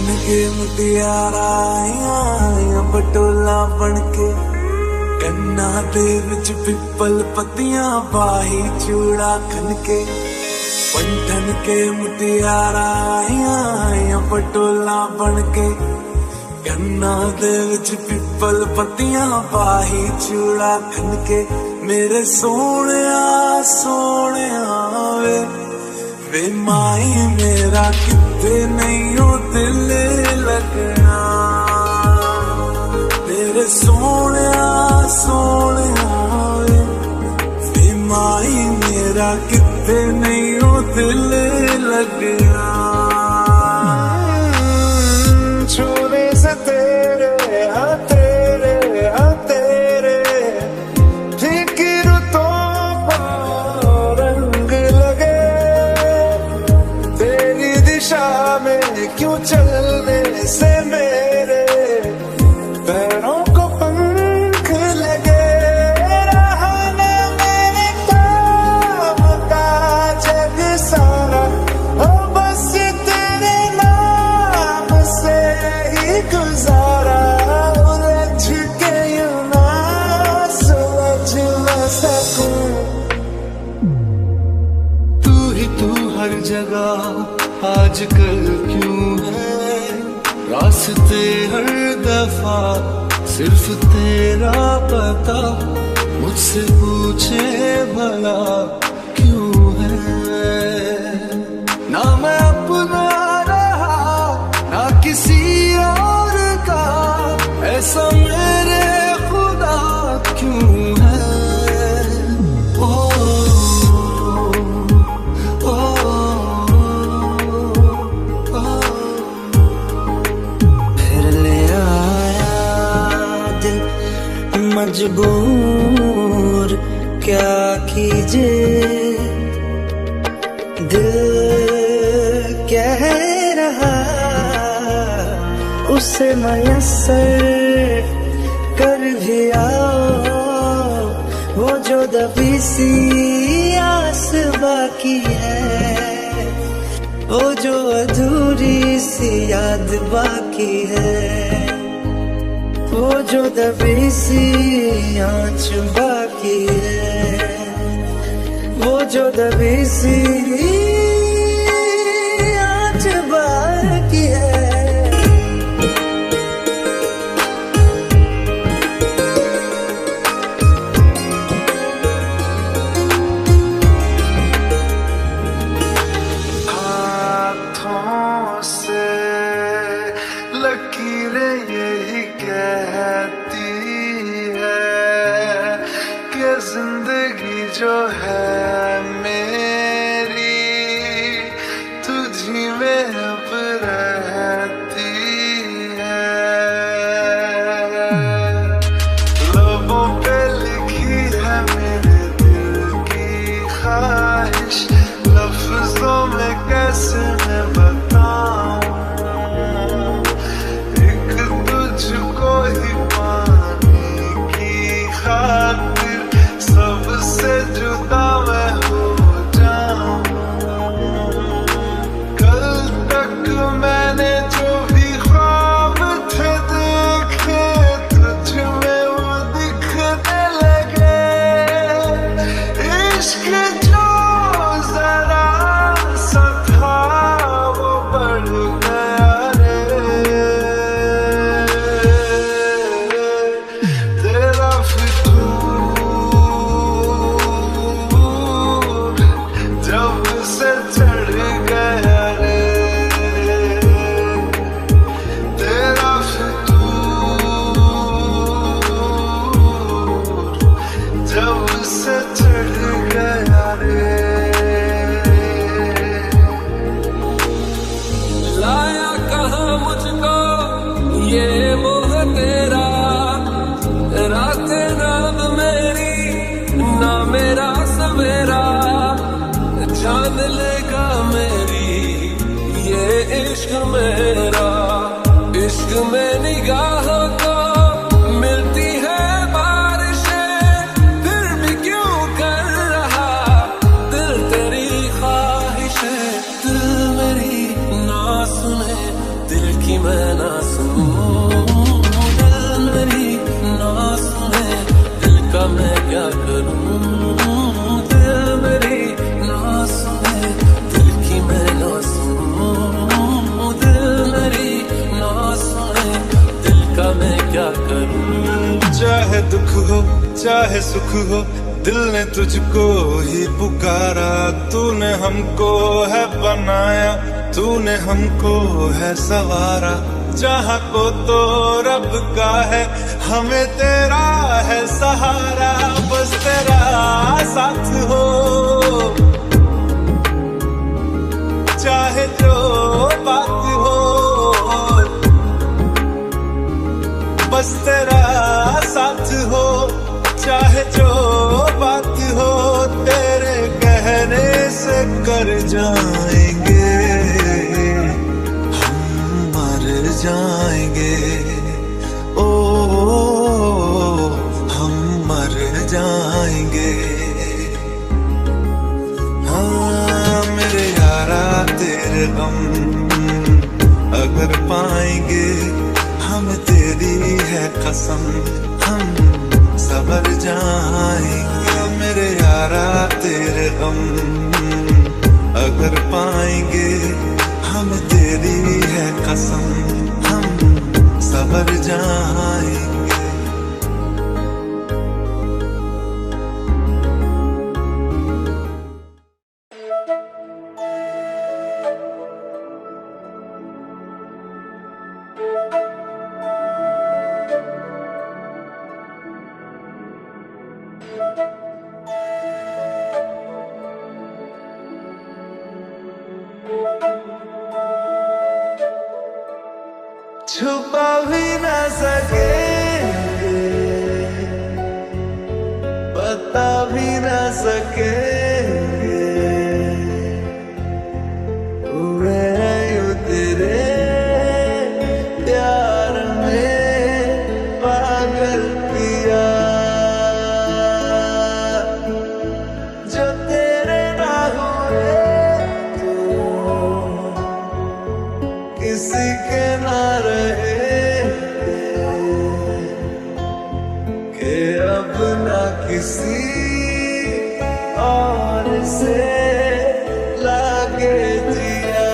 के मुटियारा आया पटोला बनके कन्ना दे विच पिपल पत्तियां पाही चूड़ा खनके पंठन के मुटियारा आया पटोला बनके कन्ना दे विच पिपल पत्तियां पाही चूड़ा खनके मेरे सोहणिया सोहणिया वे माई मेरा किते नहीं हो दिल लगना मेरे सोहणिया सोहणिया वे माई मेरा किते नहीं हो दिल लगना छूने से तेरे फीकी रुतों पर रंग लगे तेरी दिशा में क्यों चलने से मेरे पैरों को पंख लगे रहने मेरे काम का जग सारा हो बस तेरे नाम से ही गुजारा उलझ के यूं ना सुलझ न सकूं तू ही तू हर जगह आजकल क्यों है रास्ते हर दफा सिर्फ तेरा पता मुझसे पूछे भला क्यों है ना मैं अपना रहा ना किसी और का ऐसा मेरे खुदा क्यों है ओ मजबूर क्या कीजिए दिल कह रहा उसे मयस्सर कर भी आओ वो जो दबी सी आस बाकी है वो जो अधूरी सी याद बाकी है वो जो दबी सी आँच बाकी है वो जो दबी सी आँच बाकी है हाथों से लकीरें यही कहती है कि जिंदगी जो है मेरी तुझी में अब रहती है लबों पे लिखी है मेरे दिल की ख्वाहिश लफ्जों में कैसे मैं बताऊं एक तुझको ही पाने की खातिर सबसे जुदा मैं चाहे सुख हो दिल ने तुझको ही पुकारा, तूने हमको है बनाया, तूने हमको है सवारा। जहाँ को तो रब का है, हमें तेरा है सहारा। बस तेरा साथ हो चाहे जो बात हो, बस तेरा साथ हो चाहे जो बात हो। तेरे कहने से कर जाएंगे, हम मर जाएंगे। ओ हम मर जाएंगे। हाँ मेरे यारा तेरे गम अगर पाएंगे, हम तेरी है कसम हम सबर जाएंगे। मेरे यारा तेरे गम अगर पाएंगे, हम तेरी है कसम हम सबर जाएंगे। छुपा भी न सकेंगे, बता भी न सकेंगे, हुए हैं यूं तेरे प्यार में पागल पिया। जो तेरे ना हुए तो किसी के ना किसी और से लागे जिया।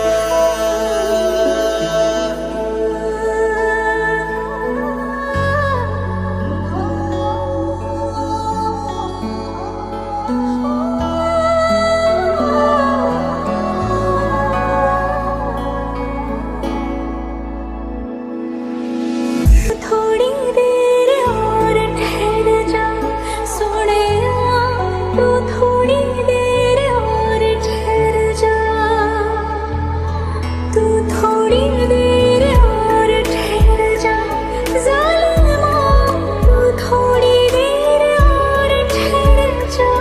थोड़ी देर और ठहर जा सोने, तू थोड़ी देर और ठहर जा, तू थोड़ी देर और ठहर जा ज़ालिमा, तू थोड़ी देर और ठहर जा।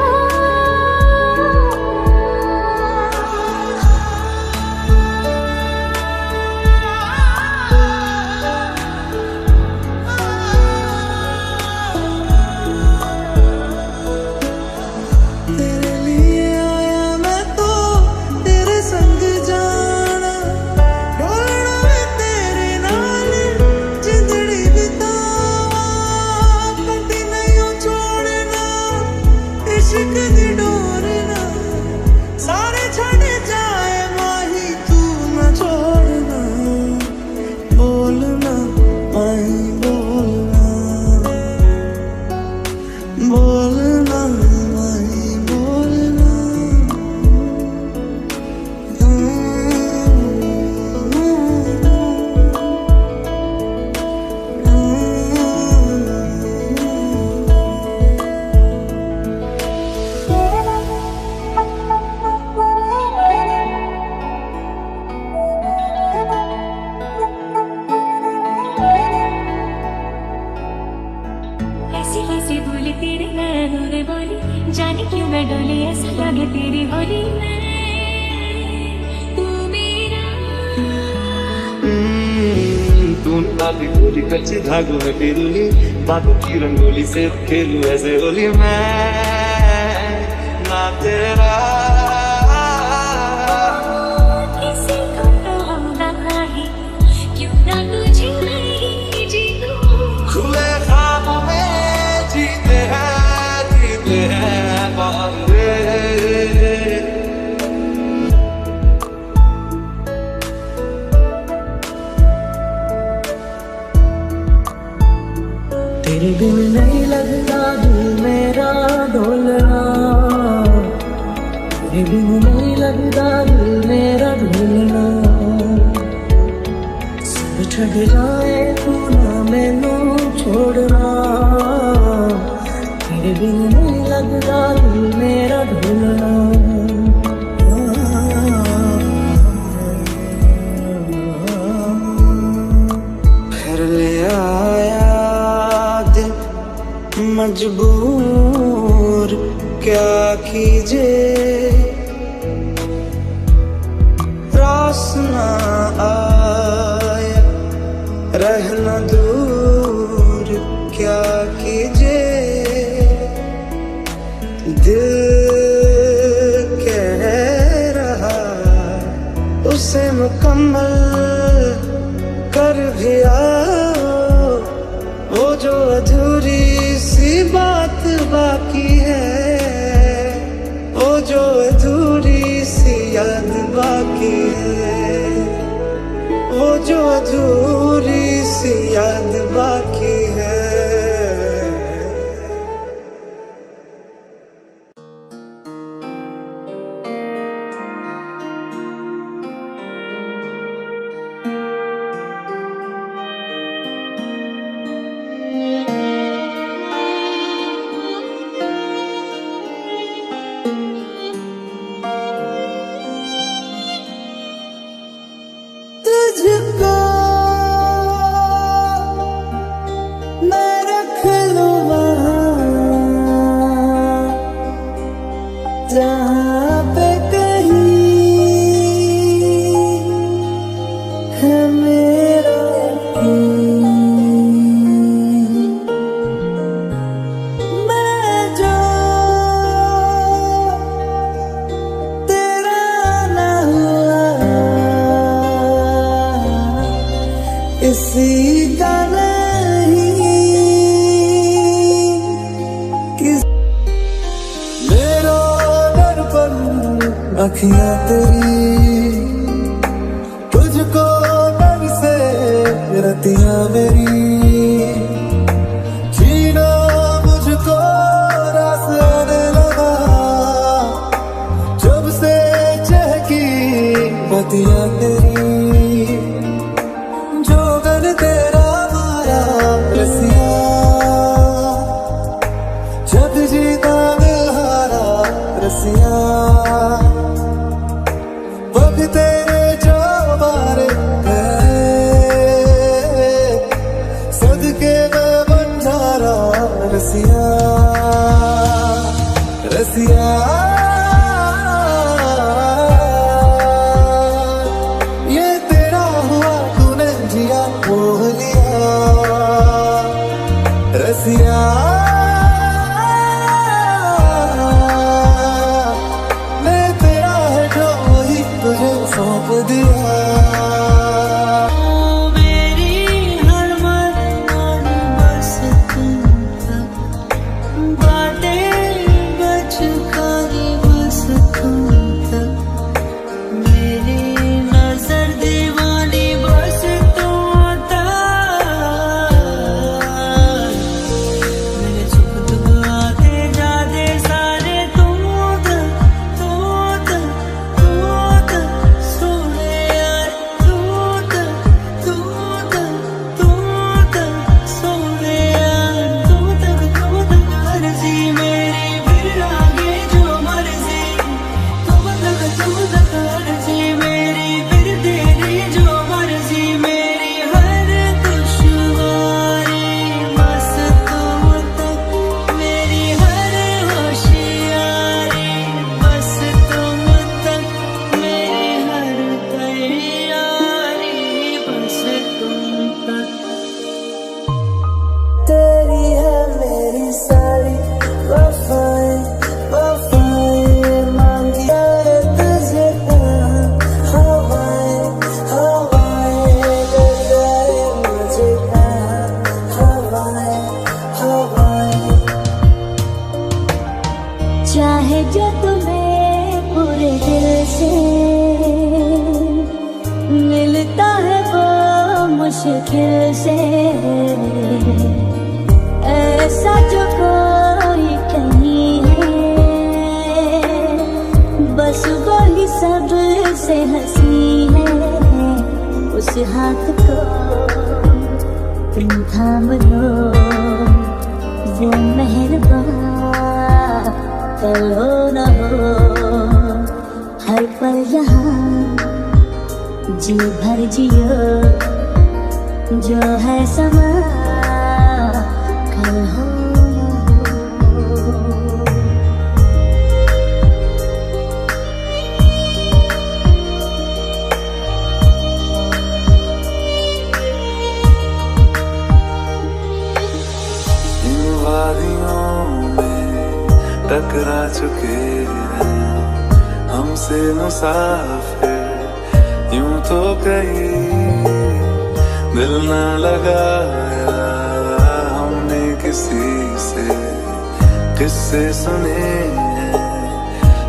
तेरे लिए आया मैं तो तेरे संग जाना, ढोलना मैं तेरे नाल जिंदड़ी बितावा, कभी नहीं छोड़ना इश्क दी डोरना, सारे छड़ जाए माही तू न छोड़ना। बोलना माही बोलना, बोलना माही बोलना। ऐसी कैसी बोली तेरे नैनों ने बोली, जाने क्यों मैं डोली ऐसा लगे तेरी होली में तू मेरा। तू नाली गोली कच्चे धागों में पिरूली, बातों की रंगोली से खेलूं ऐसे होली मैं ना तेरा। किसी को तो हम ही क्यों ना तुझे नहीं जीतूं। खुले ख्वाबों में जीते हैं बांधे। तेरे बिन नहीं लगता दिल बिन नहीं लगदा दिल मेरा ढूंढना सब छड़ जाए तू ना मैनू छोड़ना तेरे बिन नहीं लगदा दिल मेरा ढूंढना फिर ले आया दिल मजबूर क्या कीजिए रास ना आया रहना दूर क्या कीजिए दिल कह रहा उसे मुकम्मल कर भी आओ वो जो अधूरी सी बात बाकी है वो जो अधूरी सी याद बाकी है वो जो अधूरी सी याद बाकी है तुझको मैं रख लूं वहाँ जहाँ पे कहीं है मेरा मैं जो तेरा ना हुआ इसी का नहीं किस मेरा दर्पण अखियां तेरी तुझको डर से रतियां मेरी जीना मुझको रास आने लगा जब से चहकी बतियां तेरी जोगन तेरा माया रसिया जग जीता दिल हारा रसिया पग तेरे जो मारे गए सदके मैं बंजारा रसिया रसिया ये तेरा हुआ तूने जिया मोह लिया रसिया मैं तेरा है जो वही तुझे सौंप दिया मेरी हर मन बस तुम तक बातें बच खाली बस तुम तक मेरी नजर दीवानी बस तुम तक मेरे सुख दुख आते जाते सारे तुम तक सोने यार तुम तक सोने यार तुम तक अर्जी मेरी फिर आगे जो मर्जी तुम तक अर्जी मेरी फिर तेरी जो मर्जी मेरी हर दुश्वारी बस तुम तक मेरी हर होशियारी बस तुम तक मेरी हर तैयारी बस तुम तक तेरी है मेरी सारी वफाएं वफाएं मांगी है तुझे कहाँ हवाएं हवाएं ले जाए मुझे कहाँ हवाएं हवाएं चाहे जो तुम्हें पूरे दिल से मिलता है वो मुश्किल से ऐसा जो कोई कहीं है बस इस हाथ को तुम थाम लो, वो मेहरबान कल हो न हो, हर पल यहाँ जी भर जियो, जो है समा कल हो न हो। इन वादियों में टकरा चुके हैं हमसे मुसाफिर, यूं तो कहीं दिल न लगाया हमने किसी से, किस्से सुने हैं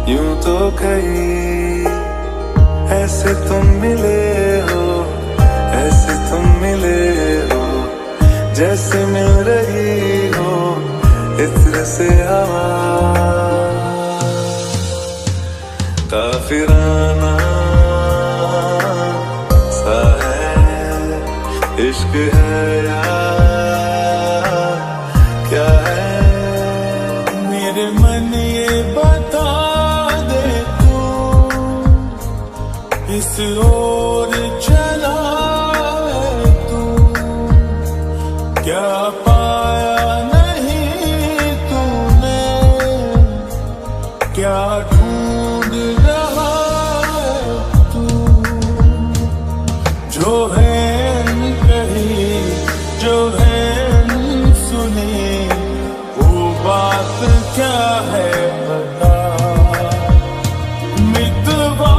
यूं तो कहीं। ऐसे तुम मिले हो, ऐसे तुम मिले हो, जैसे मिल रही हो इत्र से हवा। काफिराना सा है इश्क है या क्या है, मेरे मन ये बता दे तू इस ओर चला है तू, क्या पाया नहीं तूने, क्या ढूंढ रहा है तू, जो है कहीं जो है सुनी वो बात क्या है बता। मितवा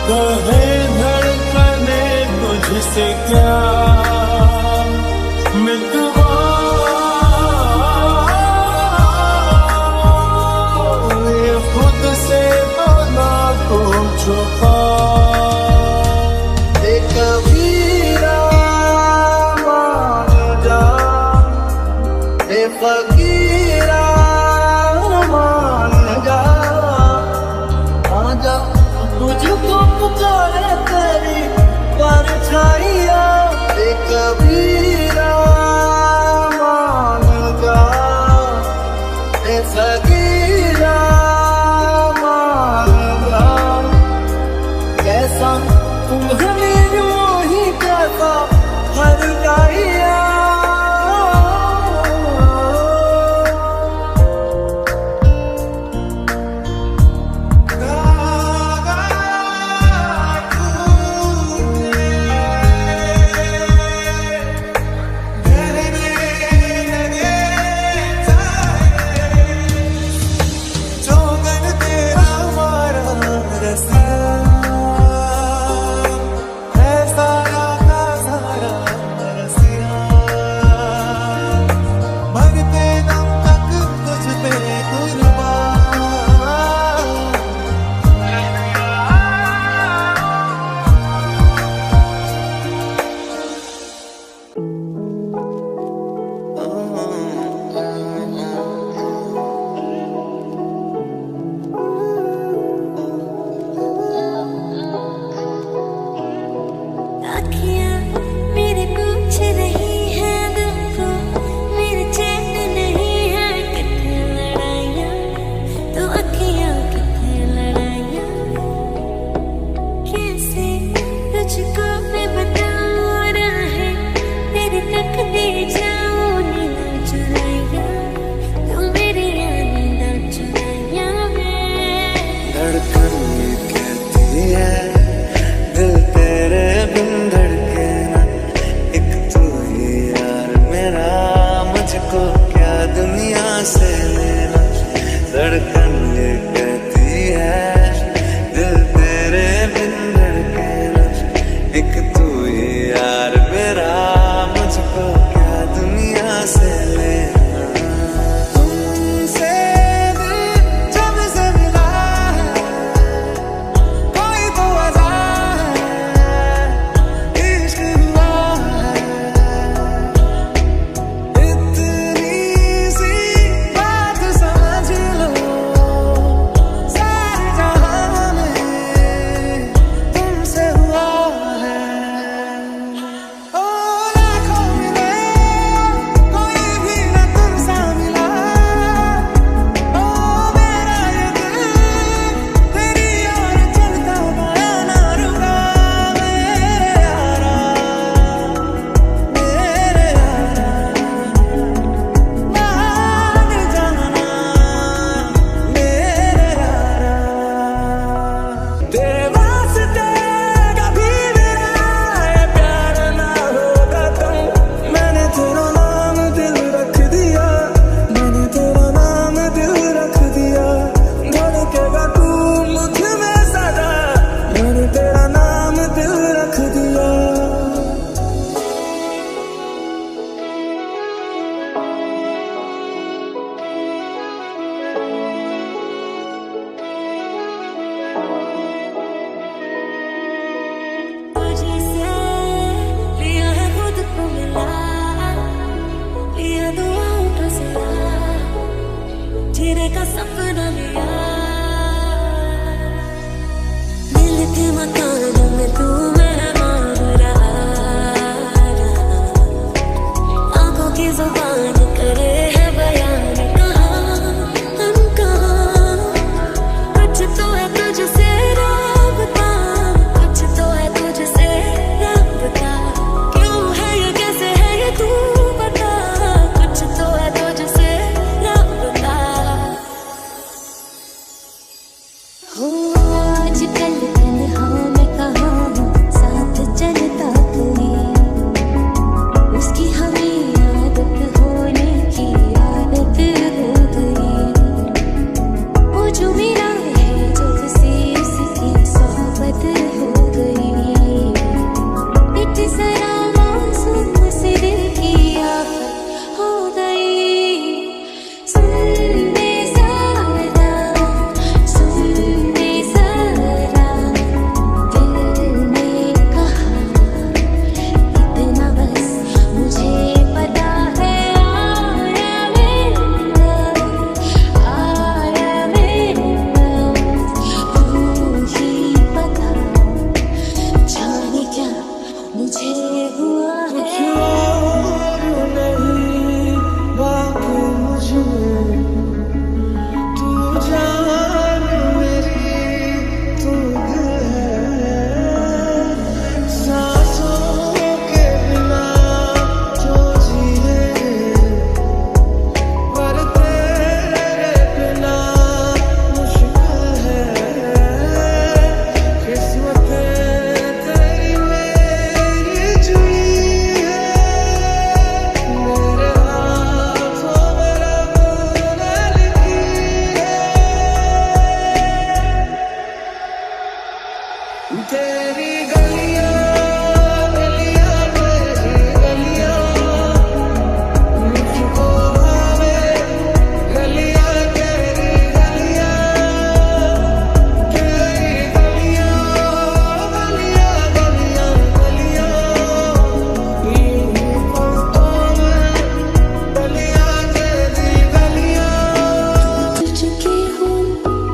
कहे धड़कने तुझसे क्या, मितवा ये खुद से बना को छुपा। कबीरा मान जा, फकीरा मान जा, आजा तुझको पुकारे तेरी परछाइयाँ। कबीरा मान जा, फकीरा मान जा, कैसा तुम्हें वही कैसा हर गाइया। जुबान करे है बयान कहाँ हम कहाँ। कुछ तो है तुझसे राबता, कुछ तो है तुझसे राबता। क्यों है ये कैसे है ये तू बता, कुछ तो है तुझसे राबता। हो आजकल तन्हा मैं कहाँ हूँ, साथ चलता कोई। उसकी हमें आदत होने की आदत हो गई। वो जो मेरा है जब से उसकी सोहबत हो गई। इट जरा मासूम से दिल की आफत हो गई। सुन ले जरा, सुन ले जरा, दिल ने कहा इतना बस मुझे पता है। आया मेरा तू ही पता, जाने क्या मुझे हुआ है। नहीं बाकी मुझमें तू जान मेरी, तू दिल है। सांसों के बिना जो जिए, पर तेरे बिना मुश्किल है। किस्मत तेरी मेरी जुई है, मेरे हाथों में रब ने लिखी है। तेरी गलियां गलियां तेरी गलियां, मुझको भावे गलियां तेरी गलियां। तेरी गलियां गलियां गलियां गलियां, यूं पलकों में गलियां तेरी गलियां। टूट चुकी हूँ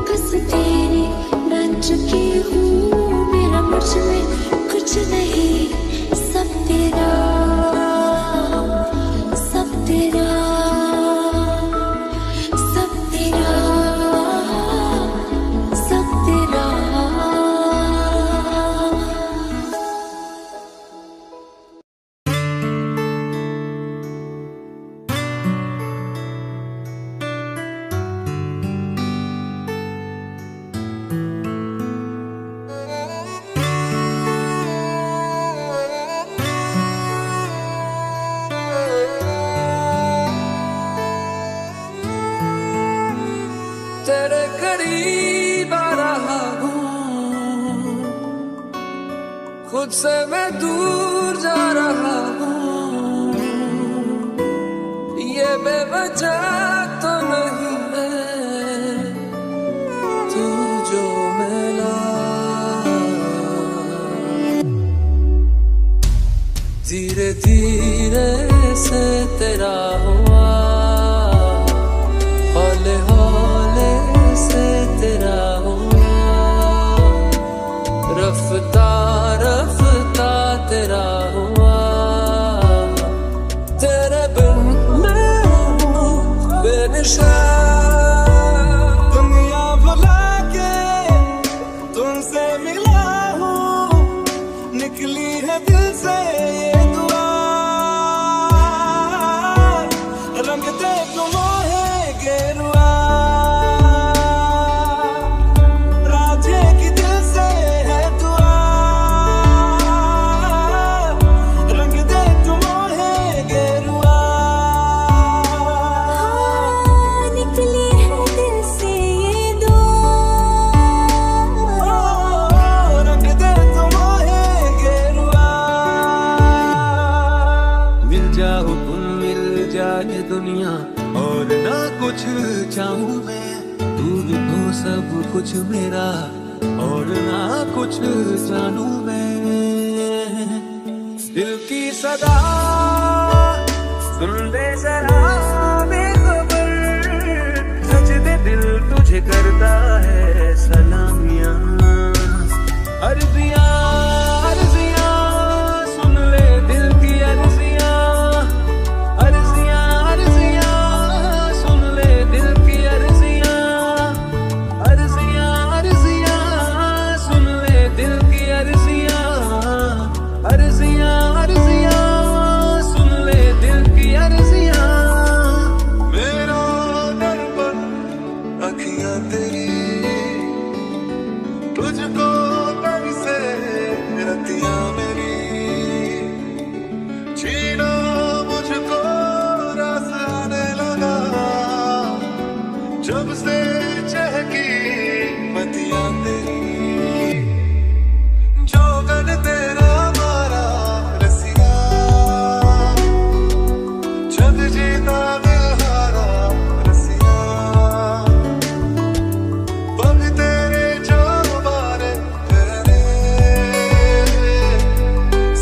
बस तेरे, बन चुकी हूँ मेरा मुझ में कुछ नहीं। सब तेरा, सब तेरा, सब तेरा, सब तेरा। तेरे करीब आ रहा हूँ, खुद से मैं दूर जा रहा हूँ। ये बेवजह तो नहीं है, तू जो मिला। धीरे धीरे से तेरा हुआ, हौले हौले से तेरा हुआ। रफ्ता रफ्ता तेरा हुआ। तेरे बिन मैं हूँ बेनिशान। दुनिया भुला के तुमसे मिला हूँ, निकली है दिल से ये दुआ। रंग दे तुम है गेरुआ, राजे की दिल से है दुआ। रंग दे तुम है गेरुआ। निकली है दिल से ये दुआ। रंग दे तुम है गेरुआ। मिल जाओ तुम, मिल जाए दुनिया और ना कुछ चाहूं मैं। तू भी हो सब कुछ मेरा और ना कुछ जानू मैं। दिल की सदा सुन ले जरा बेखबर, सजदे दिल तुझे करता है सलामियां। अर्जियां अर्जियां सुन ले दिल की अर्जियां, अर्जियां जग जीता दिल हारा रसिया पग तेरे जो बारे तेरे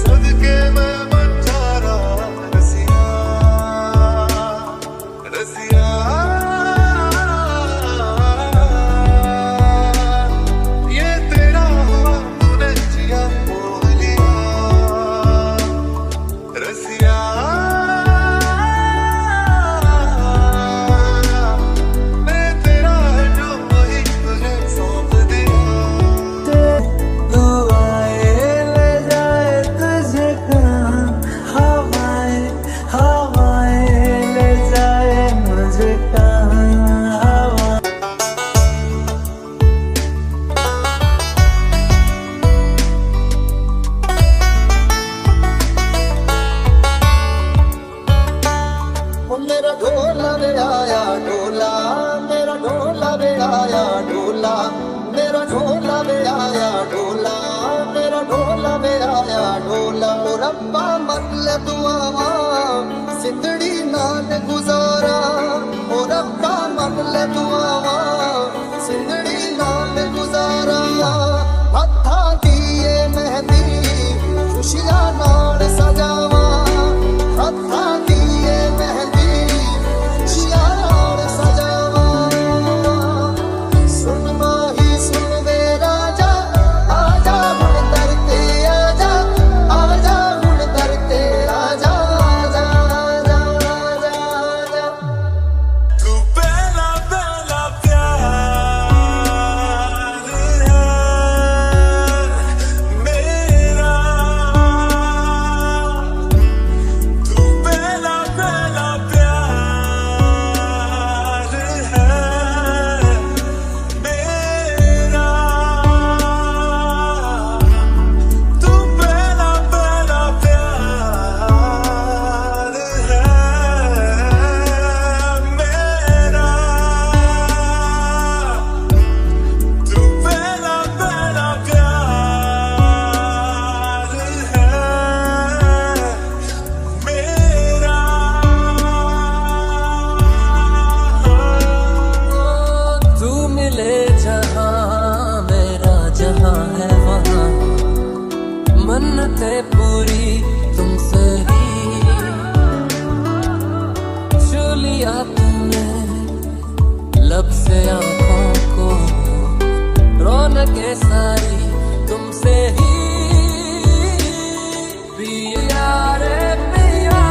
सदके मैं बन जा रहा रसिया रसिया ये तेरा हुआ तूने जिया मोह लिया रसिया मैं तेरा है जो वही तुझे सौंप दिया दुआएं ले जाए तुझे कहाँ हवाएं हवाएं ले जाए मुझे कहाँ हवा मेरा ढोला वे आया ढोला मेरा ढोला वे आया ढोला मेरा ढोला वे आया ढोला मेरा ढोला वे आया ढोला ओ रब्बा मन ले दुआवा सिंदड़ी नाल गुजारा ओ रब्बा मन ले दुआवा सिंदड़ी नाल गुजारा हत्था दिए मेहंदी खुशियां नाल सजावा हत्था दिए मेहंदी खुशियां नाल सजावा सुन माही सुन वे राजा आजा हुण दर ते आजा हुण दर ते आजा आजा आजा आजा आजा तू पहला पहला प्यार है मेरा तू पहला पहला प्यार है मेरा तू पहला पहला प्यार है मेरा तू पहला पहला प्यार है मेरा तू मिले जहाँ मेरा जहाँ है वहाँ मन्नतें पूरी तुमसे ही छू लिया तुमने लब से आँखों को रौनकें सारी तुमसे ही पिया रे पिया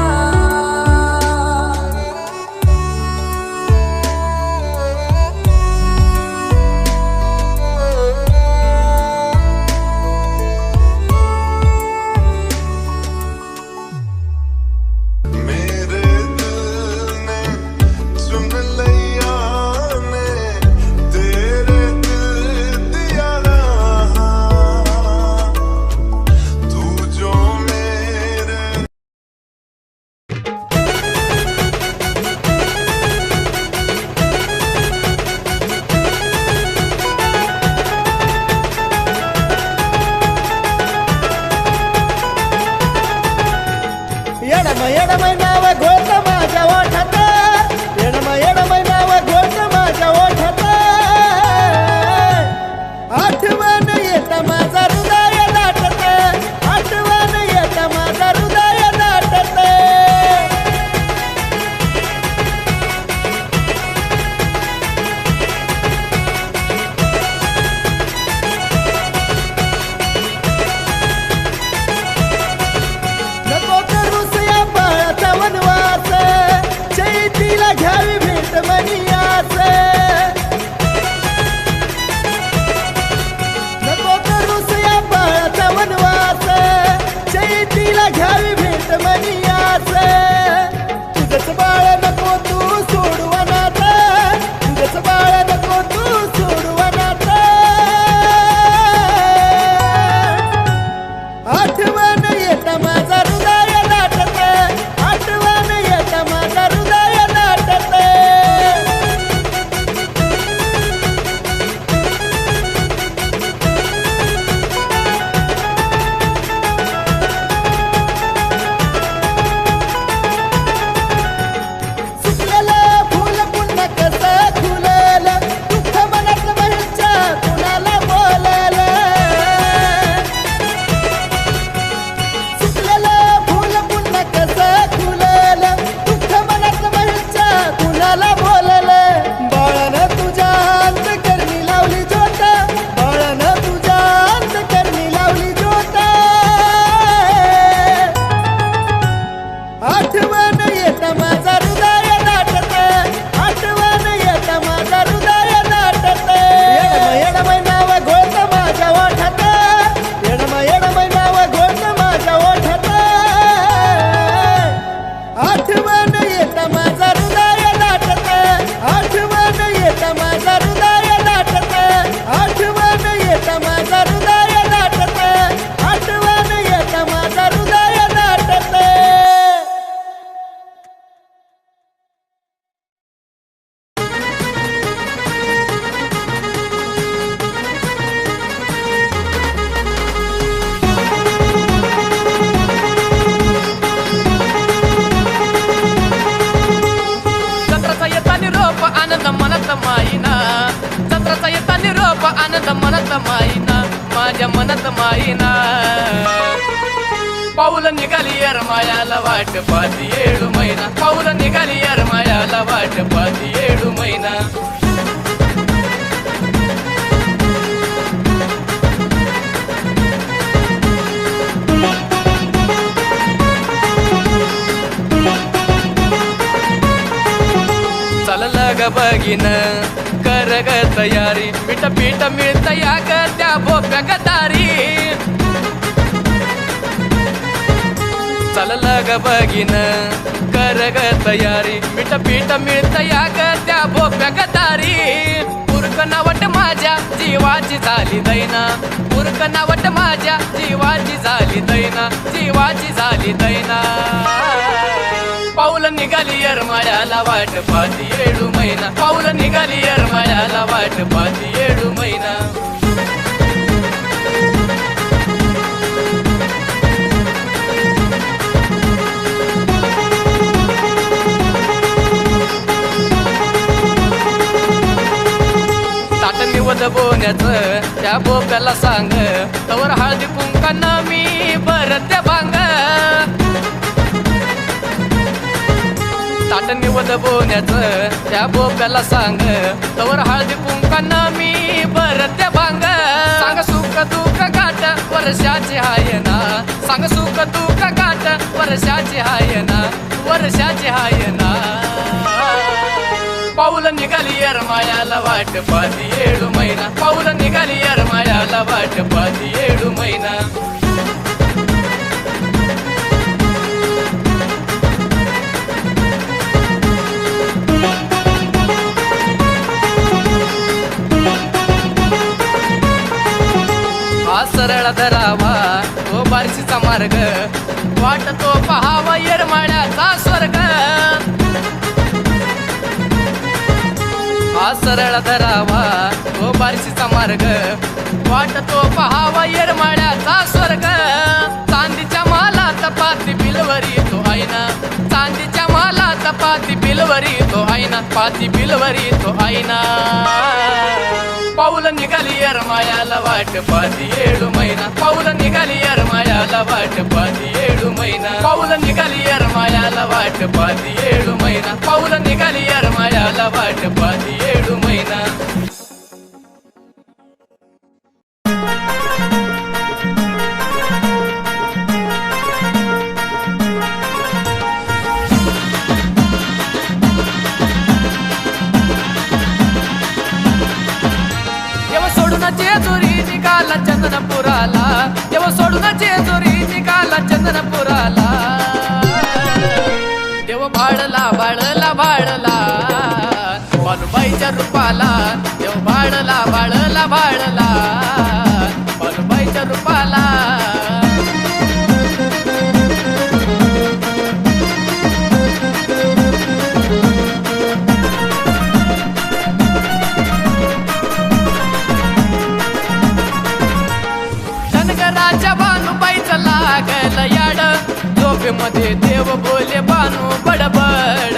माझा हृदय दाटत, आठवण येत माझा हृदय दाटत. येडमय नाव घोळत माझ्या ओठात, येडमय नाव घोळत माझ्या ओठात. आठवण येत माझा हृदय दाटत, आठवण येत माझा हृदय दाटत, आठवण येत माझा हृदय दाटत, आठवण येत माझा हृदय दाटत. जत्राचा येता निरोप आनंद मनात माईना, जत्राचा येता निरोप आनंद मनात माईना, माझ्या मनात माईना. पाऊल निघाली येरमाळ्याला वाट पाहती 7 महिना, पाऊल निघाली येरमाळ्याला वाट पाहती 7 महिना. चाललं ग बघीन कर ग तयारी, पीठ पीठ मिळत या ग त्या भोप्या ग दारी. चाललं ग बघीन कर ग तयारी, पीठ पीठ मिळत या ग त्या भोप्या ग दारी. पुरक नावट माझ्या जीवाची झाली दैना, पुरक नावट माझ्या जीवाची झाली दैना, जीवाची झाली दैना. पाऊल निघाली येरमाळ्याला वाट पाहती 7 महिना, पाऊल निघाली येरमाळ्याला वाट पाहती 7 महिना. ताट निवद बोण्याचं त्या बोप्याला सांग, तवर हळदी कुंकानं मी भरत भांग. ताट निवद बोण्याचं त्या बोप्याला सांग, तवर हळदी कुंकानं मी भरत भांग. सांग सुख दुःख गाठ वर्षाची हाय ना, सांग सुख दुःख गाठ वर्षाची हाय ना, वर्षाची हाय ना. पाऊल निघाली येरमाळ्याला वाट पाहती 7 महिना, पाऊल निघाली येरमाळ्याला वाट पाहती 7 महिना. हा सरळ धरावा तो बारशीचा मार्ग, वाट तो पहावा येरमाळ्याचा स्वर्ग. हा सरळ धरावा तो बारशीचा मार्ग, वाट तो पहावा येरमाळ्याचा स्वर्ग. चांदीच्या मालात पाती बिलवरी तो आईना, चांदीच्या मालात पाती बिलवरी तो आईना, पाती बिलवरी तो आईना. पाऊल निघाली येरमाळ्याला वाट पाहती 7 महिना, पाऊल निघाली येरमाळ्याला वाट पाहती 7 महिना, पाऊल निघाली येरमाळ्याला वाट पाहती 7 महिना, पाऊल निघाली येरमाळ्याला वाट पाहती 7 महिना. जेजुरी निघाला चंदनपुराला, देव सोडून जेजुरी निघाला चंदनपुराला. देव भाडला भाडला भाडला बानुबाईच्या रूपाला, देव भाडला भाडला भाडला बानुबाईच्या रूपाला. धनगराच्या बानुबाईचं लागल याड, झोपेमध्ये देव बोले बानू बडबड.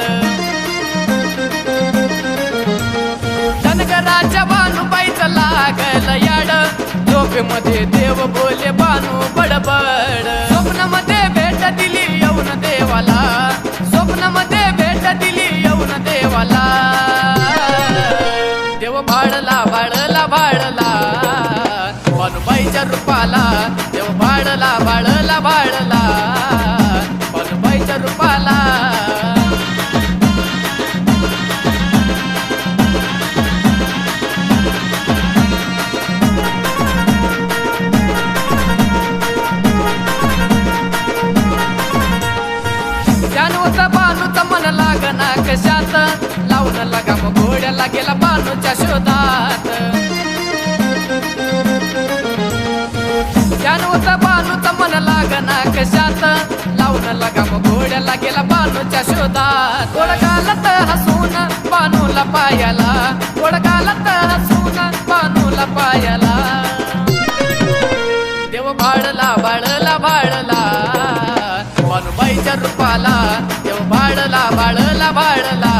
धनगराच्या बानुबाईचं लागल याड, झोपेमध्ये देव बोले बानू बडबड. स्वप्नामध्ये भेट दिली येऊन देवाला, स्वप्नामध्ये भेट दिली येऊन देवाला. देव भाडला भाडला भाडला बानुबाईच्या रूपाला, देव भाडला भाडला भाडला बानुबाईच्या रूपाला. लगाम घोड्याला गेला बानूच्या शोधात त्यानुसार बानूचा मन लागना कशात लावून लगाम घोड्याला गेला बानूच्या शोधात गोड गालात हसून बानूला पायाला गोड गालात हसून बानूला पायाला देव भाडला भाडला भाडला बानूबाईच्या रूपाला देव भाडला भाडला भाडला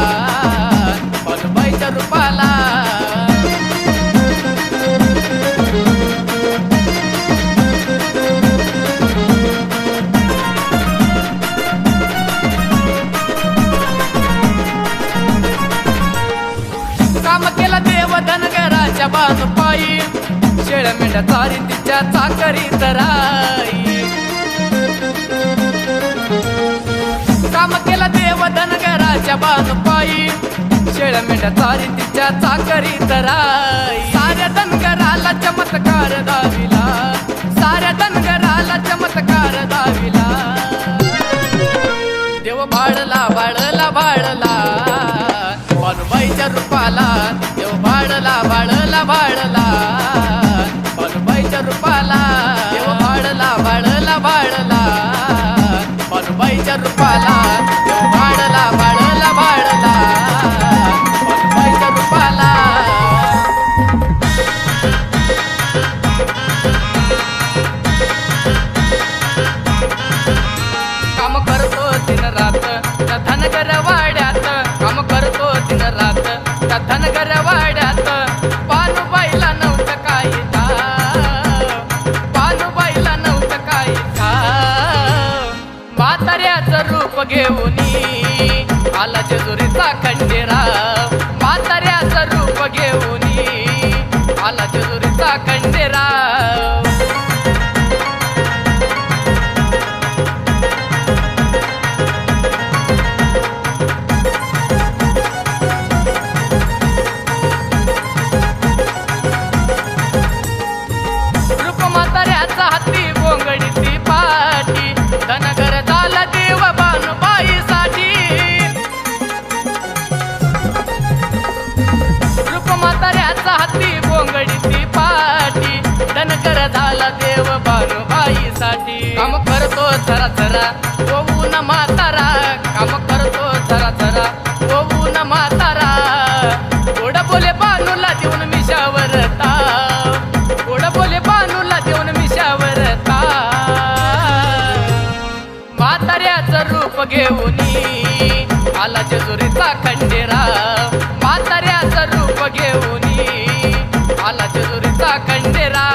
बानूबाईच्या रूपाला काम केला देव धनगराच्या बानूपायी शेळ मेंढ्या चारी तिच्या चाकरीत राई काम केला देव धनगराच्या बानूपायी शेळ मेंढ्या चारी तिच्या चाकरीत राई साऱ्या धनगराला चमत्कार दाविला साऱ्या धनगराला चमत्कार दाविला देव भाडला भाडला भाडला बानूबाईच्या रूपाला देव भाडला भाडला भाडला बानूबाईच्या रूपाला देव भाडला भाडला भाडला बानूबाईच्या रूपाला देव भाडला भाडला भाडला बानूबाईच्या रूपाला काम करतो दिन रात त्या धनगर वाड्यात काम करतो दिन रात त्या धनगर वाड्यात बानूबाईला नव्हतं काही बानूबाईला नव्हतं काही म्हाताऱ्याचं रूप घेऊनी आला जेजुरीचा खंडेरा म्हाताऱ्याचं रूप घेऊनी आला जेजुरीचा खंडेरा हाती गोंगडीची पाठी धनगर झाला देव बानूबाईसाठी रूपमाताऱ्याचा हाती गोंगडीची पाठी धनगर झाला देव बानूबाईसाठी काम करतो जरा जरा होऊन म्हातारा काम करतो जरा जरा होऊन म्हातारा गोड बोले बानूला देऊन मिशावर गोड बोले बानूला देऊन मिशावर म्हाताऱ्याचं रूप घेऊनी आला जेजुरीचा खंडेरा म्हाताऱ्याचं रूप घेऊनी आला जेजुरीचा खंडेरा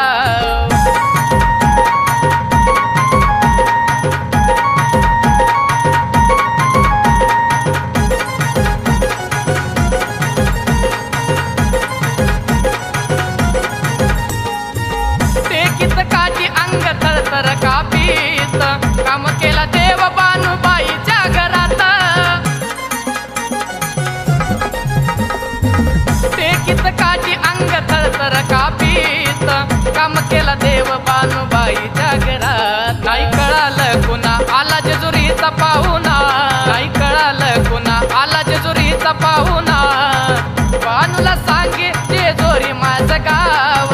काठी अंग थरथर कापीत काम केला देव बानूबाईच्या घरात टेकीत काठी अंग थरथर कापीत काम केला देव बानूबाईच्या घरात नाही कळालं कुणा आला जेजुरीचा पाहुणा नाही कळालं कुणा आला जेजुरीचा पाहुणा बानूला सांगे जेजुरी माझं गाव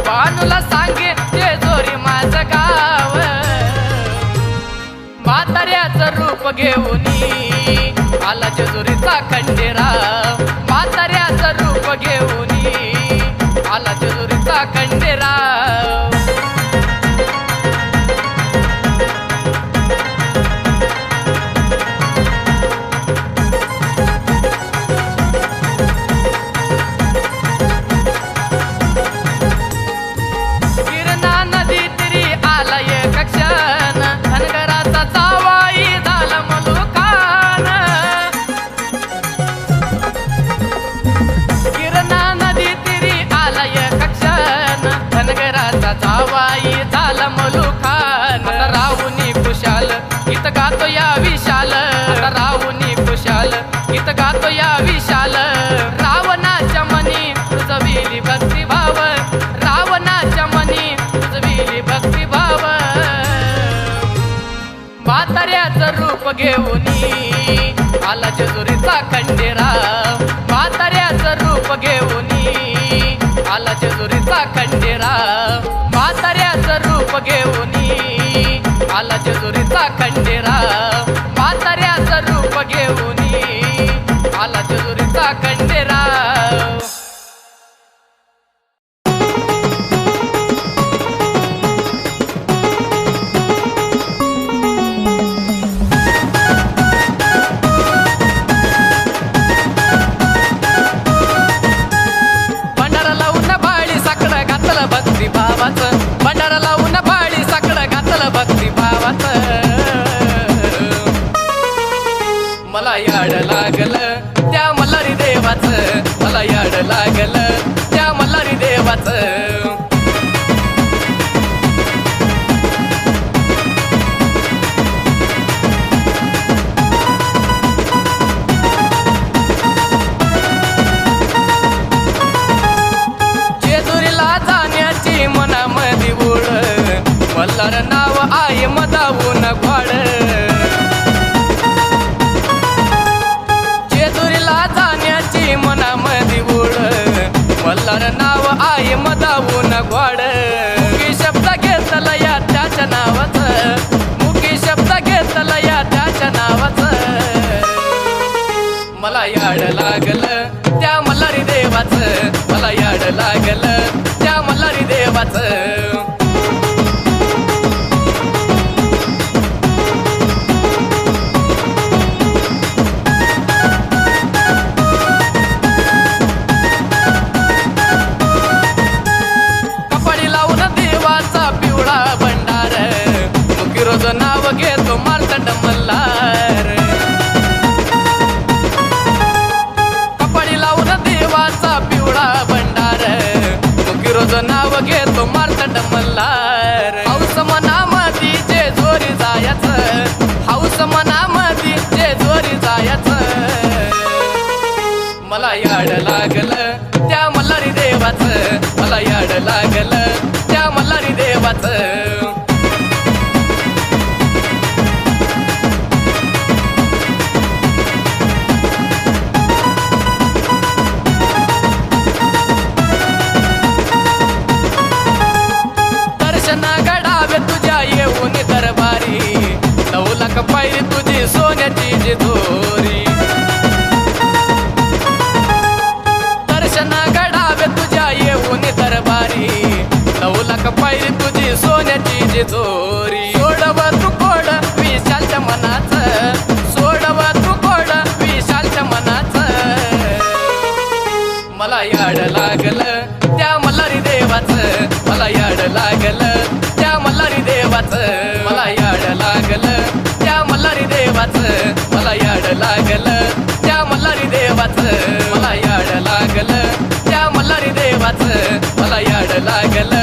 बानूला सांगे जेजुरी माझं गाव म्हाताऱ्याचं रूप घेऊनी आला जेजुरीचा खंडेरा म्हाताऱ्याचं रूप घेऊनी आला जेजुरीचा खंडेरा जावाई झाला मलुखान आता राहुनी खुशाल गीत गातो या विशाल आता राहुनी खुशाल गीत गातो या विशाल रावणाच्या मनी तुझविली भक्तिभाव रावणाच्या मनी तुझविली भक्तिभाव म्हाताऱ्याचं रूप घेऊनी आला जेजुरीचा खंडेरा म्हाताऱ्या घेऊनी आला जेजुरीचा खंडेरा म्हाताऱ्याचं रूप घेऊनी आला जेजुरीचा खंडेरा म्हाताऱ्याचं रूप घेऊनी आला जेजुरीचा खंडेरा भक्ती भावाचं भंडारा लावून बाळी साकडं घातलं भक्ती भावाचं मला याड लागलं त्या मल्हारी देवाचं मला याड लागलं त्या मल्हारी देवाचं मनामधी ओढ मल्हार नाव आहे मदावून घोड जेजुरीला जाण्याची मनामधी ओढ मल्हार नाव आहे मदावून घोड मुखी शब्द घेतला या त्याच्या नावाचं मुखी शब्द घेतला या त्याच्या नावाचं मला याड लागलं त्या मल्हारी देवाचं मला याड लागलं त्या मल्हारी देवाचं कपाळी लावून देवाचा पिवळा भंडार मुखी रोज नाव घेतो मार्तंड मल्हार कपाळी लावून देवाचा पिवळा भंडार मुखी रोज नाव घेतो मार्तंड मल्हार हौस मनामधी जे जोरी जायचं हौस मनामधी जे जोरी जायचं मला याड लागलं त्या मल्हारी देवाचं मला याड लागलं त्या मल्हारी देवाचं घडावे तुझ्या येऊन दरबारी 9 लाख पायरी तुझी सोन्याची जिजोरी दर्शन घडावे तुझ्या येऊन दरबारी 9 लाख पायरी तुझी सोन्याची जिजोरी सोडव तू कोड विशालच्या मनाचं सोडव तू कोड विशालच्या मनाचं मला याड लागलं त्या मल्हारी देवाचं मला याड लागलं त्या मल्हारी देवाचं मला याड लागलं त्या मल्हारी देवाचं मला याड लागलं त्या मल्हारी देवाचं मला याड लागलं त्या मल्हारी देवाचं मला याड लागलं